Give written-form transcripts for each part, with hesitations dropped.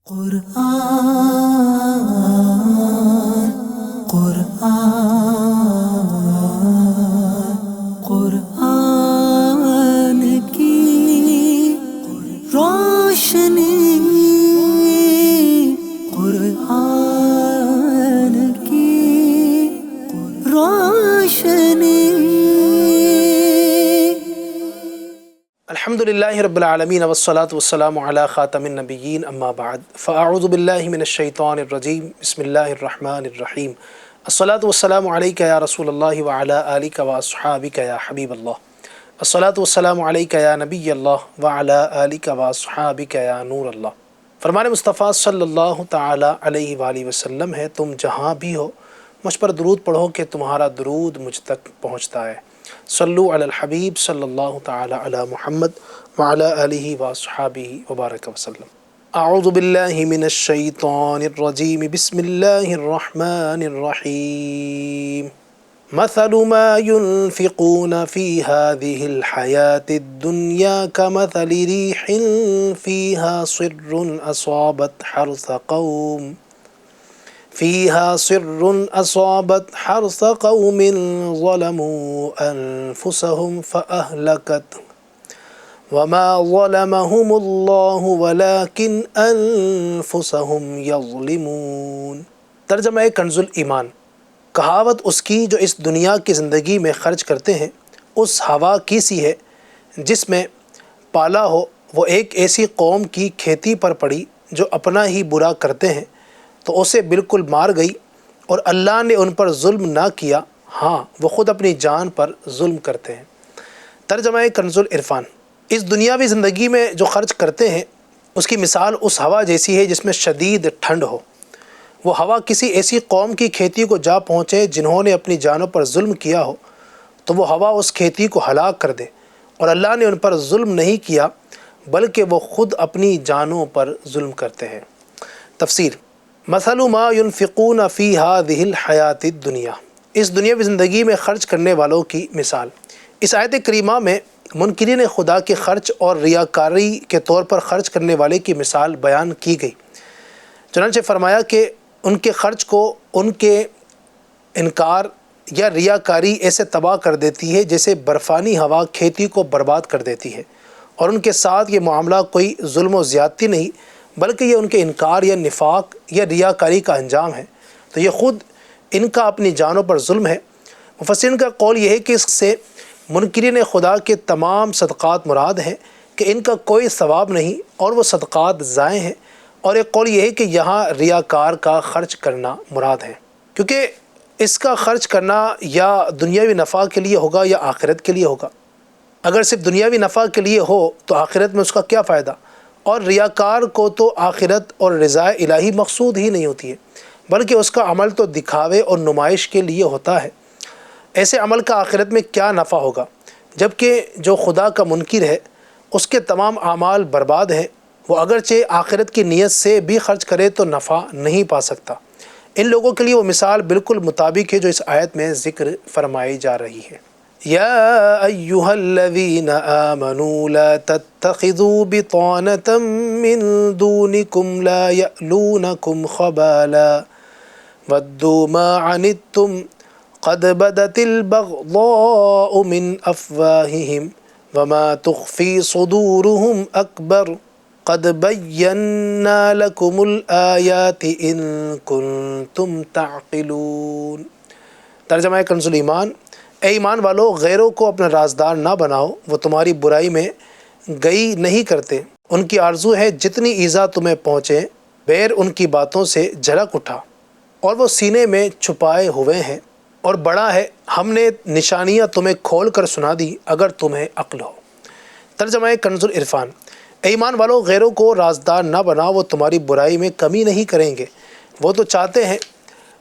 قرآن قرآن قرآن کی روشنی، قرآن کی روشنی۔ الحمدللہ رب العالمین والصلاة والسلام علی خاتم النبیین اما بعد فاعوذ باللہ من الشیطان الرجیم بسم اللہ الرحمن الرحیم الصلاة والسلام علیکہ یا رسول اللہ وعلی آلکہ واصحابکہ یا حبیب اللہ، الصلاة والسلام علیکہ یا نبی اللہ وعلی آلکہ واصحابکہ یا نور اللہ۔ فرمان مصطفیٰ صلی اللہ تعالی علیہ وآلہ وسلم ہے، تم جہاں بھی ہو مجھ پر درود پڑھو کہ تمہارا درود مجھ تک پہنچتا ہے۔ صلو علی الحبیب صلی اللہ تعالی علی محمد وعلی آلہ واصحابہ وبارک وسلم۔ اعوذ باللہ من الشیطان الرجیم بسم اللہ الرحمن الرحیم۔ مثل ما ينفقون في هذه الحياة الدنيا كمثل ريح فيها صر أصابت حرث قوم ظلموا أنفسهم فأهلكته وما ظلمهم الله ولكن أنفسهم يظلمون۔ ترجمہ کنز الایمان۔ کہاوت اس کی جو اس دنیا کی زندگی میں خرچ کرتے ہیں اس ہوا کی سی ہے جس میں پالا ہو، وہ ایک ایسی قوم کی کھیتی پر پڑی جو اپنا ہی برا کرتے ہیں تو اسے بالکل مار گئی، اور اللہ نے ان پر ظلم نہ کیا، ہاں وہ خود اپنی جان پر ظلم کرتے ہیں۔ ترجمہ کنز العرفان۔ اس دنیاوی زندگی میں جو خرچ کرتے ہیں اس کی مثال اس ہوا جیسی ہے جس میں شدید ٹھنڈ ہو۔ وہ ہوا کسی ایسی قوم کی کھیتی کو جا پہنچے جنہوں نے اپنی جانوں پر ظلم کیا ہو تو وہ ہوا اس کھیتی کو ہلاک کر دے، اور اللہ نے ان پر ظلم نہیں کیا بلکہ وہ خود اپنی جانوں پر ظلم کرتے ہیں۔ تفسیر۔ مثل ما ينفقون في هذه الحیات الدنیا، اس دنیاوی زندگی میں خرچ کرنے والوں کی مثال۔ اس آیت کریمہ میں منکرین خدا کے خرچ اور ریاکاری کے طور پر خرچ کرنے والے کی مثال بیان کی گئی۔ چنانچہ فرمایا کہ ان کے خرچ کو ان کے انکار یا ریاکاری ایسے تباہ کر دیتی ہے جیسے برفانی ہوا کھیتی کو برباد کر دیتی ہے، اور ان کے ساتھ یہ معاملہ کوئی ظلم و زیادتی نہیں بلکہ یہ ان کے انکار یا نفاق یا ریاکاری کا انجام ہے، تو یہ خود ان کا اپنی جانوں پر ظلم ہے۔ مفسرین کا قول یہ ہے کہ اس سے منکرین خدا کے تمام صدقات مراد ہیں کہ ان کا کوئی ثواب نہیں اور وہ صدقات ضائع ہیں، اور ایک قول یہ ہے کہ یہاں ریاکار کا خرچ کرنا مراد ہے، کیونکہ اس کا خرچ کرنا یا دنیاوی نفع کے لیے ہوگا یا آخرت کے لیے ہوگا۔ اگر صرف دنیاوی نفع کے لیے ہو تو آخرت میں اس کا کیا فائدہ، اور ریاکار کو تو آخرت اور رضا الہی مقصود ہی نہیں ہوتی ہے بلکہ اس کا عمل تو دکھاوے اور نمائش کے لیے ہوتا ہے۔ ایسے عمل کا آخرت میں کیا نفع ہوگا، جبکہ جو خدا کا منکر ہے اس کے تمام اعمال برباد ہیں، وہ اگرچہ آخرت کی نیت سے بھی خرچ کرے تو نفع نہیں پا سکتا۔ ان لوگوں کے لیے وہ مثال بالکل مطابق ہے جو اس آیت میں ذکر فرمائی جا رہی ہے۔ یا ایہا الذین آمنوا لا تتخذوا بطانة من دونکم لا یألونکم خبالا ودوا ما عنتم قد بدت البغضاء من افواہہم وما تخفی صدورہم اکبر قد بینا لکم الآیات ان کنتم تعقلون۔ ترجمہ کنز الایمان۔ اے ایمان والو، غیروں کو اپنا رازدار نہ بناؤ، وہ تمہاری برائی میں گئی نہیں کرتے، ان کی آرزو ہے جتنی ایذا تمہیں پہنچے بیر ان کی باتوں سے جھلک اٹھا، اور وہ سینے میں چھپائے ہوئے ہیں، اور بڑا ہے ہم نے نشانیاں تمہیں کھول کر سنا دی اگر تمہیں عقل ہو۔ ترجمہ کنز العرفان۔ اے ایمان والو، غیروں کو رازدار نہ بناؤ، وہ تمہاری برائی میں کمی نہیں کریں گے، وہ تو چاہتے ہیں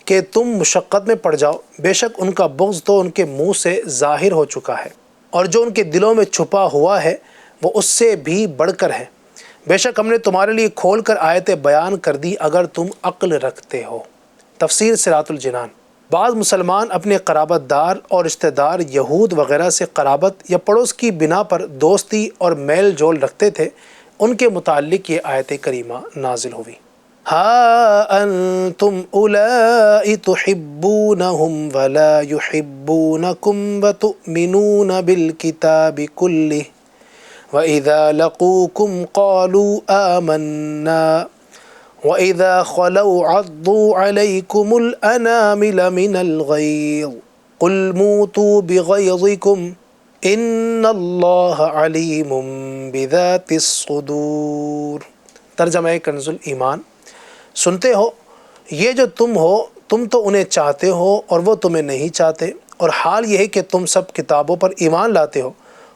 کہ تم مشقت میں پڑ جاؤ، بے شک ان کا بغض تو ان کے منہ سے ظاہر ہو چکا ہے، اور جو ان کے دلوں میں چھپا ہوا ہے وہ اس سے بھی بڑھ کر ہے۔ بے شک ہم نے تمہارے لیے کھول کر آیتیں بیان کر دی اگر تم عقل رکھتے ہو۔ تفسیر صراط الجنان۔ بعض مسلمان اپنے قرابت دار اور رشتہ دار یہود وغیرہ سے قرابت یا پڑوس کی بنا پر دوستی اور میل جول رکھتے تھے، ان کے متعلق یہ آیت کریمہ نازل ہوئی۔ ہا انتم اولائی تحبونہم ولا یحبونکم وتؤمنون بالکتاب کلہ وَإِذَا لَقُوكُمْ قَالُوا آمَنَّا وَإِذَا خَلَوْا عَضُّوا عَلَيْكُمُ الْأَنَامِلَ مِنَ الْغَيْظِ قُلْ مُوتُوا بِغَيْظِكُمْ إِنَّ اللَّهَ عَلِيمٌ بِذَاتِ الصُّدُورِ۔ ترجمہ کنز الایمان۔ سنتے ہو یہ جو تم ہو، تم تو انہیں چاہتے ہو اور وہ تمہیں نہیں چاہتے، اور حال یہ ہے کہ تم سب کتابوں پر ایمان لاتے ہو،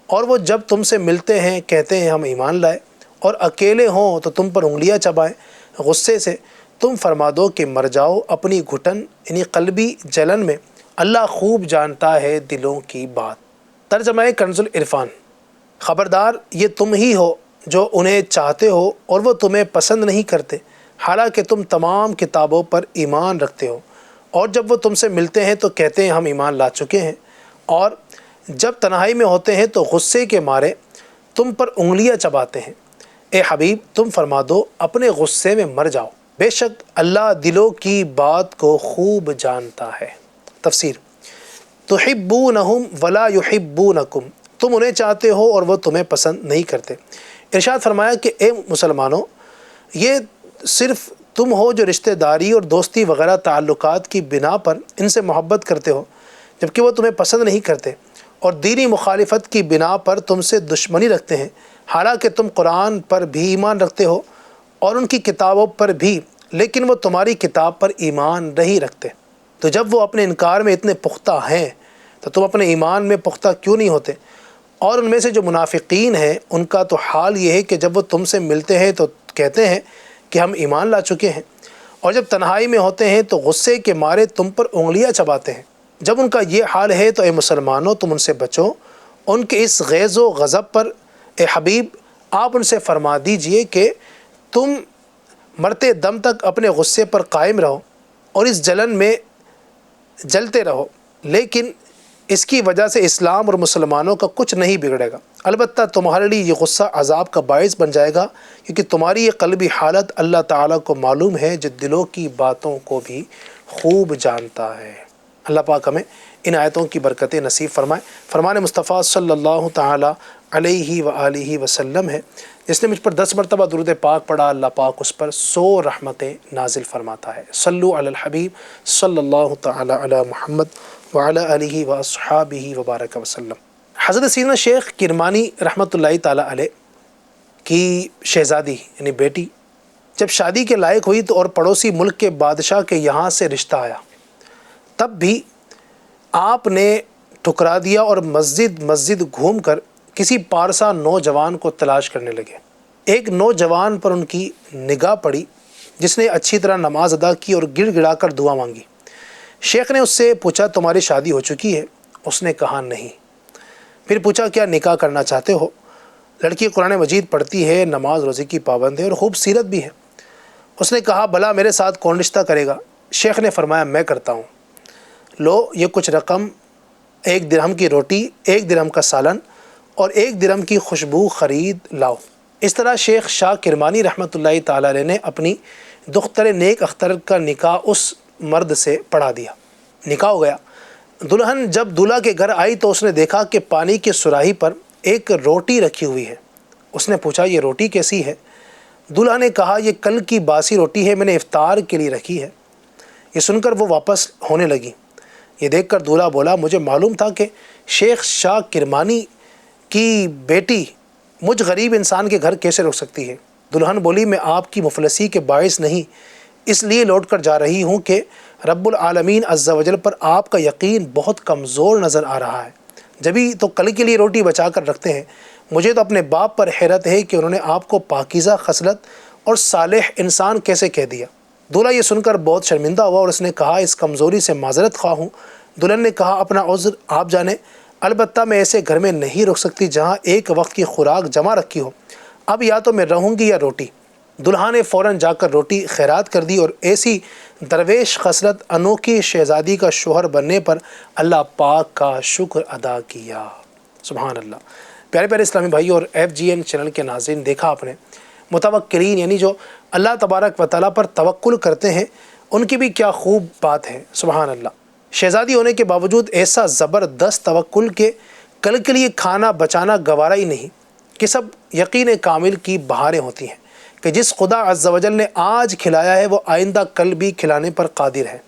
اور وہ جب تم سے ملتے ہیں کہتے ہیں ہم ایمان لائے، اور اکیلے ہوں تو تم پر انگلیاں چبائیں غصے سے۔ تم فرما دو کہ مر جاؤ اپنی گھٹن یعنی قلبی جلن میں، اللہ خوب جانتا ہے دلوں کی بات۔ ترجمہ کنز العرفان۔ خبردار یہ تم ہی ہو جو انہیں چاہتے ہو اور وہ تمہیں پسند نہیں کرتے، حالانکہ تم تمام کتابوں پر ایمان رکھتے ہو، اور جب وہ تم سے ملتے ہیں تو کہتے ہیں ہم ایمان لا چکے ہیں، اور جب تنہائی میں ہوتے ہیں تو غصے کے مارے تم پر انگلیاں چباتے ہیں۔ اے حبیب تم فرما دو اپنے غصے میں مر جاؤ، بے شک اللہ دلوں کی بات کو خوب جانتا ہے۔ تفسیر۔ تحبونہم ولا یحبونکم، تم انہیں چاہتے ہو اور وہ تمہیں پسند نہیں کرتے۔ ارشاد فرمایا کہ اے مسلمانوں، یہ صرف تم ہو جو رشتہ داری اور دوستی وغیرہ تعلقات کی بنا پر ان سے محبت کرتے ہو جبکہ وہ تمہیں پسند نہیں کرتے، اور دینی مخالفت کی بنا پر تم سے دشمنی رکھتے ہیں، حالانکہ تم قرآن پر بھی ایمان رکھتے ہو اور ان کی کتابوں پر بھی، لیکن وہ تمہاری کتاب پر ایمان نہیں رکھتے۔ تو جب وہ اپنے انکار میں اتنے پختہ ہیں تو تم اپنے ایمان میں پختہ کیوں نہیں ہوتے؟ اور ان میں سے جو منافقین ہیں ان کا تو حال یہ ہے کہ جب وہ تم سے ملتے ہیں تو کہتے ہیں کہ ہم ایمان لا چکے ہیں، اور جب تنہائی میں ہوتے ہیں تو غصے کے مارے تم پر انگلیاں چباتے ہیں۔ جب ان کا یہ حال ہے تو اے مسلمانوں تم ان سے بچو ان کے اس غیظ و غضب پر۔ اے حبیب آپ ان سے فرما دیجئے کہ تم مرتے دم تک اپنے غصے پر قائم رہو اور اس جلن میں جلتے رہو، لیکن اس کی وجہ سے اسلام اور مسلمانوں کا کچھ نہیں بگڑے گا، البتہ تمہارے لیے یہ غصہ عذاب کا باعث بن جائے گا، کیونکہ تمہاری یہ قلبی حالت اللہ تعالیٰ کو معلوم ہے جو دلوں کی باتوں کو بھی خوب جانتا ہے۔ اللہ پاک ہمیں ان آیتوں کی برکتیں نصیب فرمائے۔ فرمان مصطفیٰ صلی اللہ تعالیٰ علیہ وآلہ وسلم ہے، جس نے مجھ پر 10 مرتبہ درود پاک پڑھا اللہ پاک اس پر 100 رحمتیں نازل فرماتا ہے۔ صلو علی الحبیب صلی اللہ تعالیٰ علی محمد وعلی آلہ واصحابہ وبارک وسلم۔ حضرت سیدنا شیخ کرمانی رحمۃ اللہ تعالیٰ علیہ کی شہزادی یعنی بیٹی جب شادی کے لائق ہوئی تو اور پڑوسی ملک کے بادشاہ کے یہاں سے رشتہ آیا، تب بھی آپ نے ٹھکرا دیا اور مسجد گھوم کر کسی پارسا نوجوان کو تلاش کرنے لگے۔ ایک نوجوان پر ان کی نگاہ پڑی جس نے اچھی طرح نماز ادا کی اور گڑ گڑا کر دعا مانگی۔ شیخ نے اس سے پوچھا تمہاری شادی ہو چکی ہے؟ اس نے کہا نہیں۔ پھر پوچھا کیا نکاح کرنا چاہتے ہو؟ لڑکی قرآن مجید پڑھتی ہے، نماز روزے کی پابند ہے اور خوب سیرت بھی ہے۔ اس نے کہا بھلا میرے ساتھ کون رشتہ کرے گا؟ شیخ نے فرمایا میں کرتا ہوں، لو یہ کچھ رقم 1 درہم کی روٹی، 1 درہم کا سالن اور 1 درہم کی خوشبو خرید لاؤ۔ اس طرح شیخ شاہ کرمانی رحمۃ اللہ تعالیٰ علیہ نے اپنی دختر نیک اختر کا نکاح اس مرد سے پڑھا دیا۔ نکاح ہو گیا۔ دلہن جب دولہا کے گھر آئی تو اس نے دیکھا کہ پانی کی سراہی پر ایک روٹی رکھی ہوئی ہے۔ اس نے پوچھا یہ روٹی کیسی ہے؟ دولہا نے کہا یہ کل کی باسی روٹی ہے، میں نے افطار کے لیے رکھی ہے۔ یہ سن کر وہ واپس ہونے لگی۔ یہ دیکھ کر دولہا بولا مجھے معلوم تھا کہ شیخ شاہ کرمانی کی بیٹی مجھ غریب انسان کے گھر کیسے رک سکتی ہے۔ دلہن بولی میں آپ کی مفلسی کے باعث نہیں، اس لیے لوٹ کر جا رہی ہوں کہ رب العالمین عز و جل پر آپ کا یقین بہت کمزور نظر آ رہا ہے، جبھی تو کل کے لیے روٹی بچا کر رکھتے ہیں۔ مجھے تو اپنے باپ پر حیرت ہے کہ انہوں نے آپ کو پاکیزہ خصلت اور صالح انسان کیسے کہہ دیا۔ دولہا یہ سن کر بہت شرمندہ ہوا اور اس نے کہا اس کمزوری سے معذرت خواہ ہوں۔ دلہن نے کہا اپنا عذر آپ جانیں، البتہ میں ایسے گھر میں نہیں رک سکتی جہاں ایک وقت کی خوراک جمع رکھی ہو، اب یا تو میں رہوں گی یا روٹی۔ دلہا نے فوراً جا کر روٹی خیرات کر دی اور ایسی درویش خصلت انوکھی شہزادی کا شوہر بننے پر اللہ پاک کا شکر ادا کیا۔ سبحان اللہ۔ پیارے پیارے اسلامی بھائی اور FGN چینل کے ناظرین، دیکھا آپ نے متوکلین یعنی جو اللہ تبارک و تعالیٰ پر توکل کرتے ہیں ان کی بھی کیا خوب بات ہے، سبحان اللہ۔ شہزادی ہونے کے باوجود ایسا زبردست توکل کہ کل کے لیے کھانا بچانا گوارا ہی نہیں، کہ سب یقین کامل کی بہاریں ہوتی ہیں کہ جس خدا عز و جل نے آج کھلایا ہے وہ آئندہ کل بھی کھلانے پر قادر ہے۔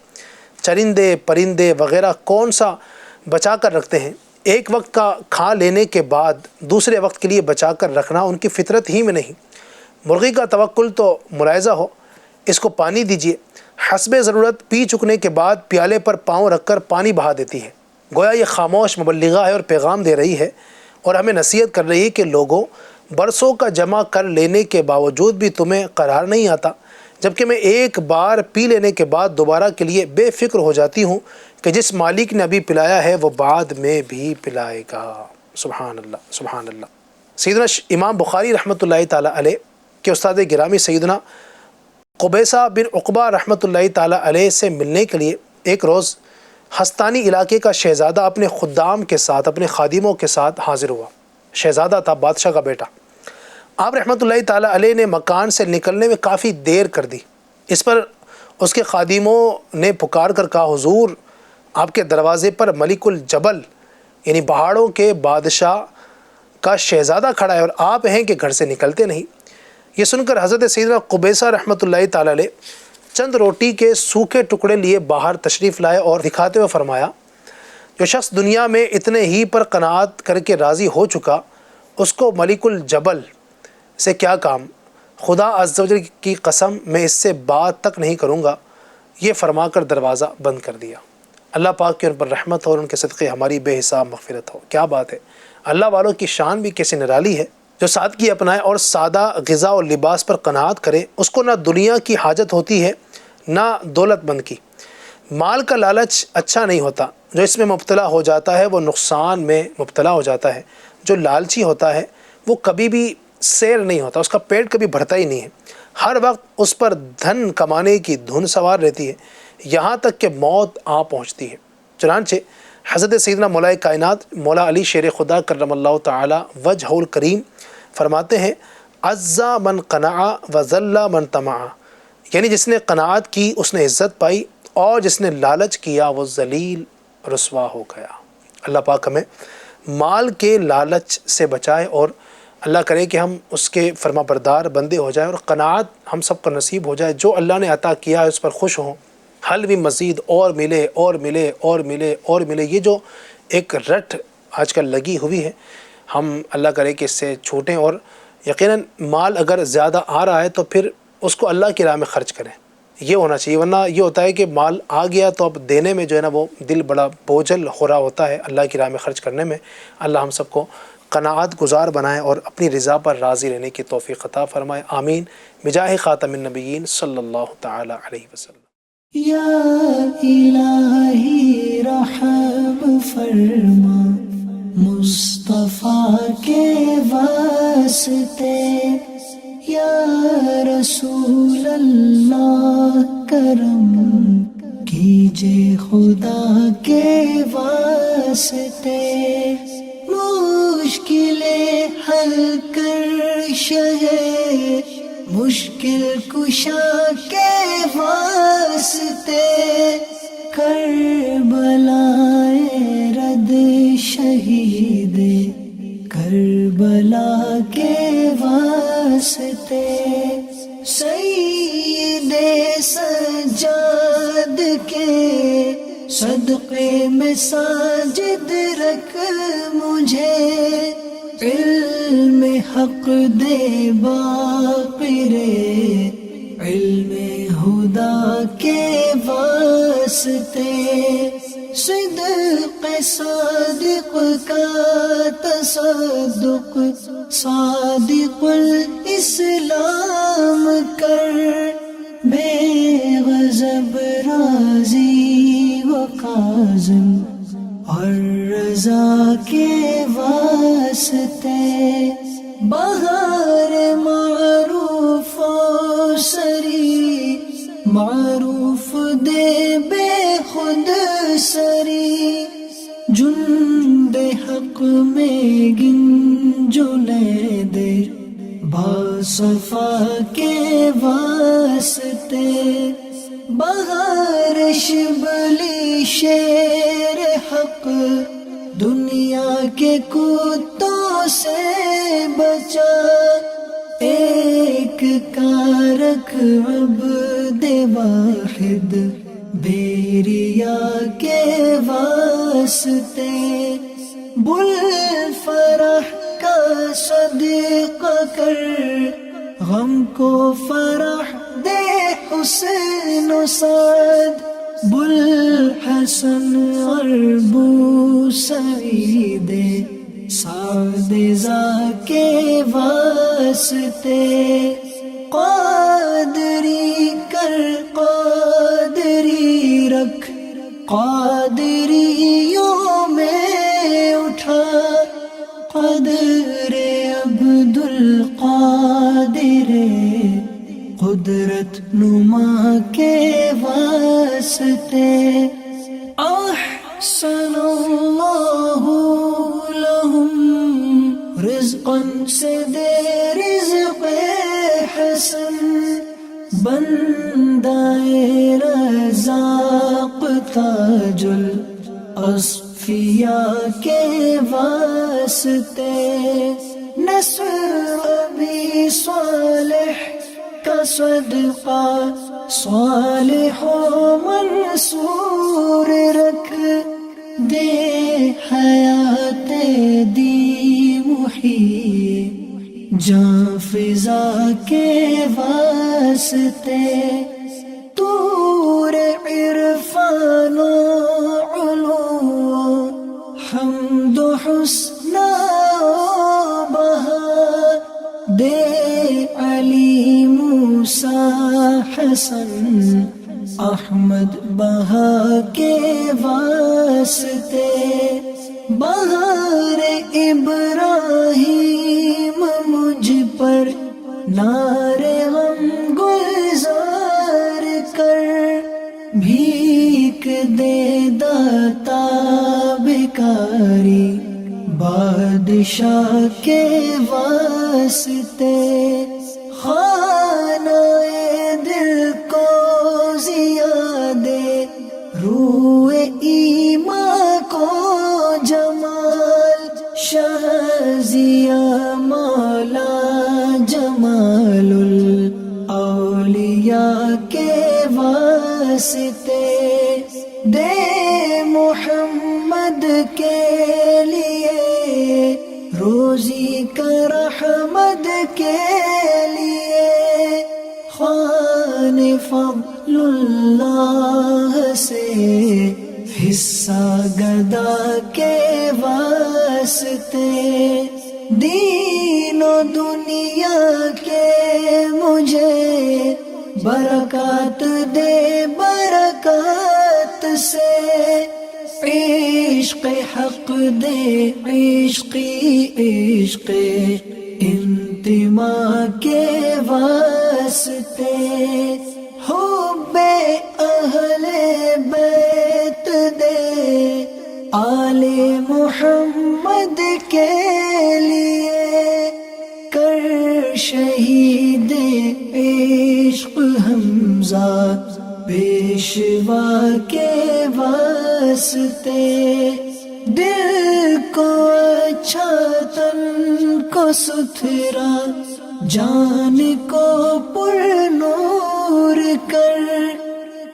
چرندے پرندے وغیرہ کون سا بچا کر رکھتے ہیں، ایک وقت کا کھا لینے کے بعد دوسرے وقت کے لیے بچا کر رکھنا ان کی فطرت ہی میں نہیں۔ مرغی کا توکل تو ملاحظہ ہو، اس کو پانی دیجیے، حسب ضرورت پی چکنے کے بعد پیالے پر پاؤں رکھ کر پانی بہا دیتی ہے۔ گویا یہ خاموش مبلغہ ہے اور پیغام دے رہی ہے اور ہمیں نصیحت کر رہی ہے کہ لوگوں، برسوں کا جمع کر لینے کے باوجود بھی تمہیں قرار نہیں آتا، جبکہ میں ایک بار پی لینے کے بعد دوبارہ کے لیے بے فکر ہو جاتی ہوں کہ جس مالک نے ابھی پلایا ہے وہ بعد میں بھی پلائے گا۔ سبحان اللہ، سبحان اللہ۔ سیدنا امام بخاری رحمۃ اللہ تعالیٰ علیہ کے استاد گرامی سیدنا قبیصہ بن عقبہ رحمۃ اللہ تعالیٰ علیہ سے ملنے کے لیے ایک روز ہستانی علاقے کا شہزادہ اپنے خدام کے ساتھ، اپنے خادموں کے ساتھ حاضر ہوا۔ شہزادہ تھا، بادشاہ کا بیٹا۔ آپ رحمۃ اللہ تعالیٰ علیہ نے مکان سے نکلنے میں کافی دیر کر دی۔ اس پر اس کے خادموں نے پکار کر کہا، حضور آپ کے دروازے پر ملک الجبل یعنی پہاڑوں کے بادشاہ کا شہزادہ کھڑا ہے اور آپ ہیں کہ گھر سے نکلتے نہیں۔ یہ سن کر حضرت سیدنا قبیصہ رحمۃ اللہ تعالیٰ علیہ چند روٹی کے سوکھے ٹکڑے لیے باہر تشریف لائے اور دکھاتے ہوئے فرمایا، جو شخص دنیا میں اتنے ہی پر قناعت کر کے راضی ہو چکا، اس کو ملک الجبل سے کیا کام، خدا عز و جل کی قسم میں اس سے بات تک نہیں کروں گا۔ یہ فرما کر دروازہ بند کر دیا۔ اللہ پاک کی ان پر رحمت ہو اور ان کے صدقے ہماری بے حساب مغفرت ہو۔ کیا بات ہے، اللہ والوں کی شان بھی کیسے نرالی ہے۔ جو سادگی اپنائے اور سادہ غذا اور لباس پر قناعت کرے، اس کو نہ دنیا کی حاجت ہوتی ہے نہ دولت مند کی۔ مال کا لالچ اچھا نہیں ہوتا، جو اس میں مبتلا ہو جاتا ہے وہ نقصان میں مبتلا ہو جاتا ہے۔ جو لالچی ہوتا ہے وہ کبھی بھی سیر نہیں ہوتا، اس کا پیٹ کبھی بھرتا ہی نہیں ہے، ہر وقت اس پر دھن کمانے کی دھن سوار رہتی ہے، یہاں تک کہ موت آ پہنچتی ہے۔ چنانچہ حضرت سیدنا مولا کائنات مولا علی شیر خدا کرم اللہ تعالی وجہہ الکریم فرماتے ہیں، عزا من قنع و ذل من طمع، یعنی جس نے قناعت کی اس نے عزت پائی اور جس نے لالچ کیا وہ ذلیل رسوا ہو گیا۔ اللہ پاک ہمیں مال کے لالچ سے بچائے اور اللہ کرے کہ ہم اس کے فرما بردار بندے ہو جائیں اور قناعت ہم سب کو نصیب ہو جائے۔ جو اللہ نے عطا کیا ہے اس پر خوش ہوں، حل بھی مزید اور ملے اور ملے اور ملے اور ملے۔ یہ جو ایک رٹ آج کل لگی ہوئی ہے، ہم اللہ کرے کہ اس سے چھوٹیں اور یقیناً مال اگر زیادہ آ رہا ہے تو پھر اس کو اللہ کی راہ میں خرچ کریں، یہ ہونا چاہیے۔ ورنہ یہ ہوتا ہے کہ مال آ گیا تو اب دینے میں جو ہے نا وہ دل بڑا بوجھل ہو رہا ہوتا ہے اللہ کی راہ میں خرچ کرنے میں۔ اللہ ہم سب کو قناعت گزار بنائے اور اپنی رضا پر راضی رہنے کی توفیق عطا فرمائے، آمین، بجاہ خاتم النبیین صلی اللہ تعالی علیہ وسلم۔ یا الہی رحم فرما مصطفیٰ کے واسطے، یا رسول اللہ کرم کیجے خدا کے واسطے، مشکلیں حل کر شہ مشکل کشا کے واسطے، کربلائے رد شہید کربلا کے واسطے، سید سجاد کے صدقے میں ساجد رکھ مجھے، علم حق دے باقر علم خدا کے واسطے، صدق صادق کا تصدق صادق الاسلام کر، بے غضب راضی و کاظم اور رضا کے واسطے، بہار معروف و سری معروف دے بے خود سری، جند حق میں گنجلے دے بھائی مصطفیٰ کے واسطے، بہار شبلی شیر حق دنیا کے کتوں سے بچا، ایک کارک عبد واحد بیریا کے واسطے، بل فرح کا صدقہ کر غم کو فرح دے حسین و سعد، بل حسن اور بو سعید سعد زا کے واسطے، قادری کر قادری رکھ قادریوں میں اٹھا، قدر عبد القادر قدرت نما کے واسطے، احسن اللہ لہم رزقا سے دے رزق حسن، بندہ رزاق تاج الاصفیاء کے واسطے، نصر ابی صالح کا صدقہ صالح و منصور رکھ، دے حیات دی محیی جاں فضا کے واسطے، طور عرفان و علو حمد و حسن و بہا، دے علی موسیٰ حسن احمد بہا کے واسطے، بہار ابراہیم مجھ پر نار غم گلزار کر، بھیک دے داتا بیکاری بادشاہ کے واسطے، خانہ دل کو زیادے روح ایمان کو جمال، شہزیہ مولا جمال الاولیاء کے واسطے، دے محمد کے لیے روزی کا رحمت کے لیے، خوان فضل اللہ سے حصہ گدا کے واسطے، دین و دنیا کے مجھے برکات دے برکات سے، عشق حق دے عشقی عشق انتماء کے واسطے، حب اہل بیت دے آل محمد کے لیے، کر شہید عشق حمزہ پیشوا کے واسطے، دل کو اچھا تن کو ستھرا جان کو پر نور کر،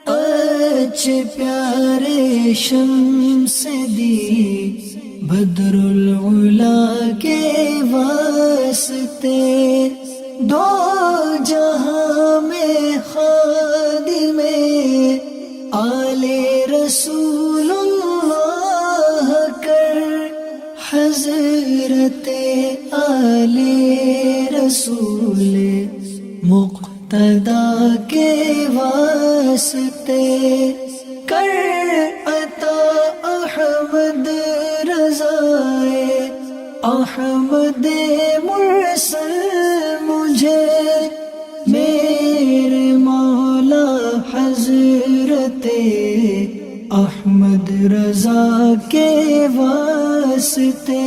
اچھے پیارے شمس دی بدر العلا کے واسطے، دو جہاں میں خادم آل رسول اللہ کر، حضرت آل رسول مقتدا کے واسطے، کر عطا احمد رضائے احمد مرسل مجھے، میرے مولا حضرت احمد رضا کے واسطے،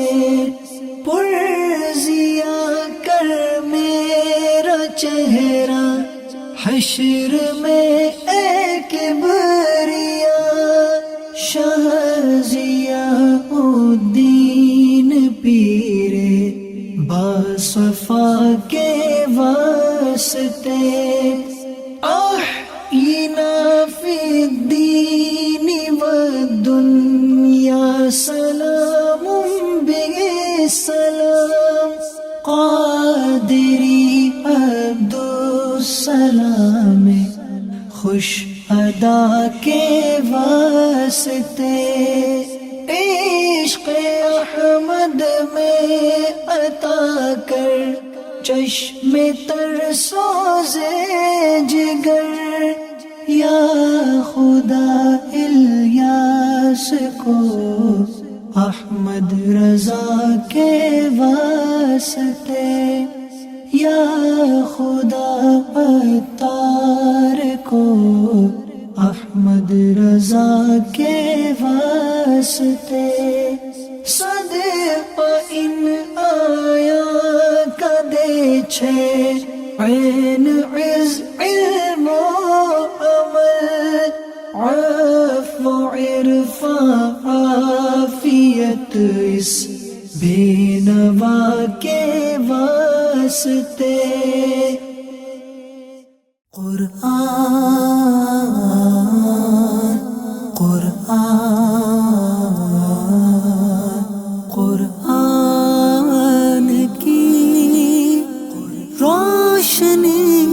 پرزیا کر میرے چہرہ حشر میں اے کبریا شاہ ضیاء الدین پیرے باصفا کے واسطے احینا فی الدین والدنیا سلام بالسلام قادری عبدالسلام خوش ادا کے واسطے عشق احمد میں عطا کر چشم تر سوزے جگر یا خدا الیاس کو احمد رضا کے واسطے یا خدا عطار کو احمد رضا کے واسطے صدق ان آیا کدے چھے عین عز علم و عمل عفو عرفان عافیت اس بے نوا کے واسطے قرآن قرآن قرآن کی روشنی